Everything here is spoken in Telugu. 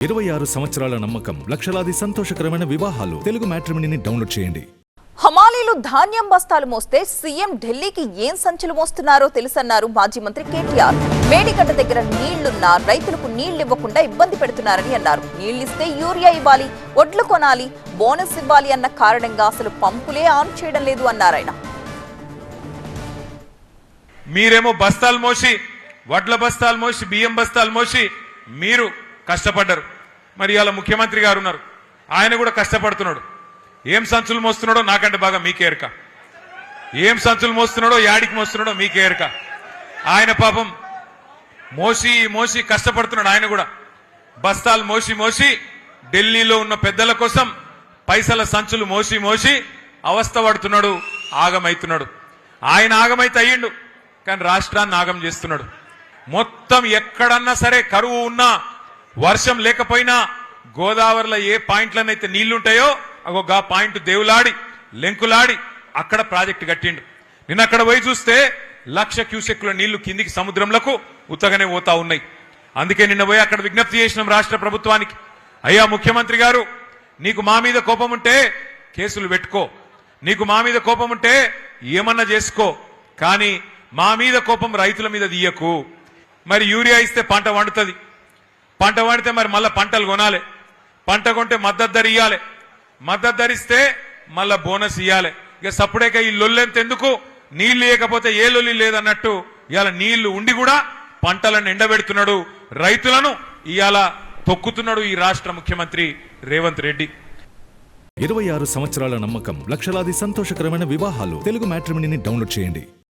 26 సంవత్సరాల నమ్మకం, లక్షలాది సంతోషకరమైన వివాహాలు. తెలుగు మ్యాట్రిమోనీని డౌన్లోడ్ చేయండి. హమాలీలు ధాన్యం బస్తాలు మోస్తే సీఎం ఢిల్లీకి ఏం సంచులు మోస్తున్నారో తెలుసన్నారు మాజీ మంత్రి కేటీఆర్. మేడిగడ్డ దగ్గర నీళ్లున్నా రైతులకు నీళ్లివ్వకుండా ఇబ్బంది పెడుతున్నారని అన్నారు. నీళ్లిస్తే యూరియా ఇవ్వాలి, ఒడ్లు కొనాలి, బోనస్ ఇవ్వాలి అన్న కారణంగా అసలు పంపులే ఆన్ చేయడం లేదు అన్నారాయన. మీరేమో బస్తాలు మోసి, వడ్ల బస్తాలు మోసి, బియ్యం బస్తాలు మోసి మీరు కష్టపడ్డారు. మరి ఇవాళ ముఖ్యమంత్రి గారు ఉన్నారు, ఆయన కూడా కష్టపడుతున్నాడు. ఏం సంచులు మోస్తున్నాడో నాకంటే బాగా మీకే ఎరక. ఏం సంచులు మోస్తున్నాడో, యాడికి మోస్తున్నాడో మీకే ఎరక. ఆయన పాపం మోసి మోసి కష్టపడుతున్నాడు. ఆయన కూడా బస్తాలు మోసి మోసి ఢిల్లీలో ఉన్న పెద్దల కోసం పైసల సంచులు మోసి మోసి అవస్థ పడుతున్నాడు, ఆగమైతున్నాడు. ఆయన ఆగమైతే అయ్యిండు, కానీ రాష్ట్రాన్ని ఆగం చేస్తున్నాడు. మొత్తం ఎక్కడన్నా సరే కరువు ఉన్నా, వర్షం లేకపోయినా, గోదావరిలో ఏ పాయింట్లనైతే నీళ్లుంటాయో అగో గా పాయింట్ దేవులాడి లెంకులాడి అక్కడ ప్రాజెక్టు కట్టిండు. నిన్న అక్కడ పోయి చూస్తే 1,00,000 క్యూసెక్ల నీళ్లు కిందికి సముద్రంలకు ఉత్తగానే పోతా ఉన్నాయి. అందుకే నిన్న పోయి అక్కడ విజ్ఞప్తి చేసినాం రాష్ట్ర ప్రభుత్వానికి, అయ్యా ముఖ్యమంత్రి గారు, నీకు మా మీద కోపం ఉంటే కేసులు పెట్టుకో, నీకు మా మీద కోపం ఉంటే ఏమన్నా చేసుకో, కానీ మా మీద కోపం రైతుల మీద తీయకు. మరి యూరియా ఇస్తే పంట వండుతుంది, పంట వండితే మరి మళ్ళీ పంటలు కొనాలి, పంట కొంటే మద్దతు ధర ఇయ్యాలి, మద్దతు ధరిస్తే మళ్ళా బోనస్ ఇయ్యాలి. ఇక సప్పుడేక ఈ లొల్లెంత ఎందుకు, నీళ్లు లేకపోతే ఏ లొల్లి లేదన్నట్టు ఇవాళ నీళ్లు ఉండి కూడా పంటలను ఎండబెడుతున్నాడు, రైతులను ఇవాళ తొక్కుతున్నాడు ఈ రాష్ట్ర ముఖ్యమంత్రి రేవంత్ రెడ్డి. 26 సంవత్సరాల నమ్మకం, లక్షలాది సంతోషకరమైన వివాహాలు. తెలుగు మ్యాట్రిమోనీని డౌన్లోడ్ చేయండి.